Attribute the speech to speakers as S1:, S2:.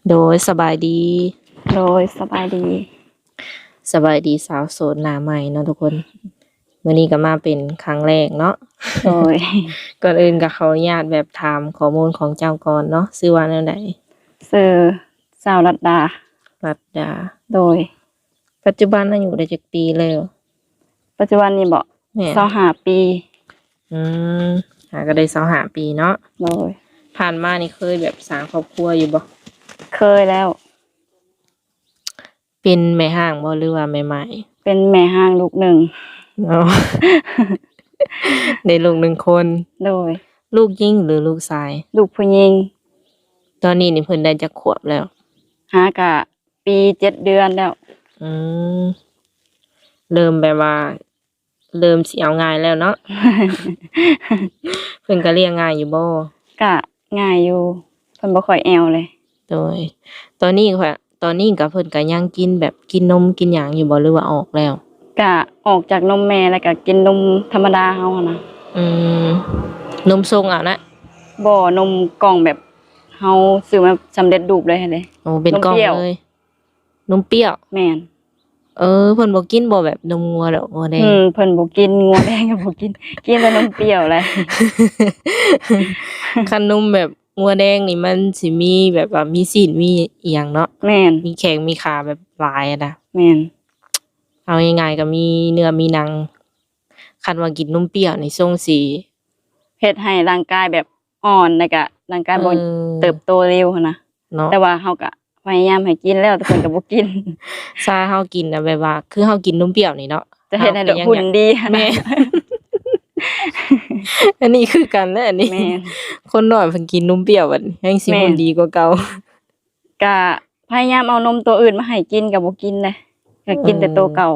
S1: โดยสบายดี
S2: โดยสบายดี
S1: สบายดีสาวโสดหน้าใหม่เนาะทุกคนมื้อนี้ก็มาเป็นครั้งแรกเนาะ
S2: โดย
S1: ก่อนอื่นก็ขออนุญาตแบบถามข้อมูลของเจ้าก่อนเนาะชื่อว่าแนวใด
S2: สื่อสาวรัตดา
S1: รัตดา
S2: โดย
S1: ปัจจุบันอายุได้จักปีแล้ว
S2: ปัจจุบันนี้บอก
S1: แม่น
S2: 25 ปี
S1: อืมก็ได้25ปีเนาะ
S2: โดย
S1: ผ่านมานี่เคยแบบสร้างครอบครัวอยู่บ่
S2: เคยแล้ว
S1: เป็นแม่ห้างบ่หรือว่าแม่ไม้
S2: เป็นแม่ห้างลูกหนึ่ง
S1: เนาะ ได้ลูกหนึ่งคน
S2: โดย
S1: ลูกหญิงหรือลูกชาย
S2: ลูกผู้หญิง
S1: ตอนนี้นี่เพิ่นได้จักขวบแล้ว
S2: หากะปี7 เดือนแล้ว
S1: อืมเริ่มแบบว่า เริ่มสิเอาง่ายแล้วเนาะ เพิ่นก็เลี้ยงง่ายอยู่บ่
S2: กะง่ายอยู่เพิ่นบ่ค่อยแอวเลย
S1: โดยตอนนี้ค่ะตอนนี้ก็เพิ่นก็ยังกินแบบกินนมกินหยังอยู่บ่หรือว่าออกแล้ว
S2: กะออกจากนมแม่แล้วก็กินนมธรรมดาเฮาอะนะ
S1: อืมนมทรงเอานะ
S2: บ่นมกล่องแบบเฮาซื้อมาสำเร็จรูปเลยหั่นเด้
S1: โอ้เป็น
S2: นม
S1: กล่อง
S2: เปรี้ยว
S1: เลยนมเปรี้ยว
S2: แม่น
S1: เพิ่นบ่กินบ่แบบนมงัวดอกงัวแดง
S2: เพิ่นบ่กินงัวแดงก็บ่กิน กินแต่นมเปรี้ยวเลย
S1: คันนมแบบงัวแดงนี่มันสิมีแบบว่ามีซีนมีอีหยังเนาะ
S2: แม่น
S1: มีแข้งมีขาแบบหลายอะนะ
S2: แม่น
S1: เอาง่ายๆก็มีเนื้อมีหนังคันว่ากินนมเปรี้ยวนี่ทรงสิ
S2: เฮ็ดให้ร่างกายแบบอ่อนแล้วก็ร่างกายบ่เติบโตเร็วหันนะ
S1: เนาะ
S2: แต่ว่าเฮาก็พยายามให้กินแล้วแต่เพิ่นก็บ่กิน
S1: ซาเฮากินน่ะแบบว่า คือเฮากินนมเปรี้ยวนี่เนาะ
S2: จะเฮ็ดให้
S1: เฮาก็ยัง
S2: หุ่น
S1: อยาก
S2: ดีหั้น
S1: แม่
S2: นะ
S1: อันนี้คือกันแล้วอันนี้
S2: แม่น
S1: คนน้อยเพิ่นกินนมเปรี้ยวบัดนี้แฮงสิ
S2: แม่น
S1: หุ่นดีกว่าเก่า
S2: ก็พยายามเอานมตัวอื่นมาให้กินก็บ่กินเลยก็กินแต่ตัวเก่า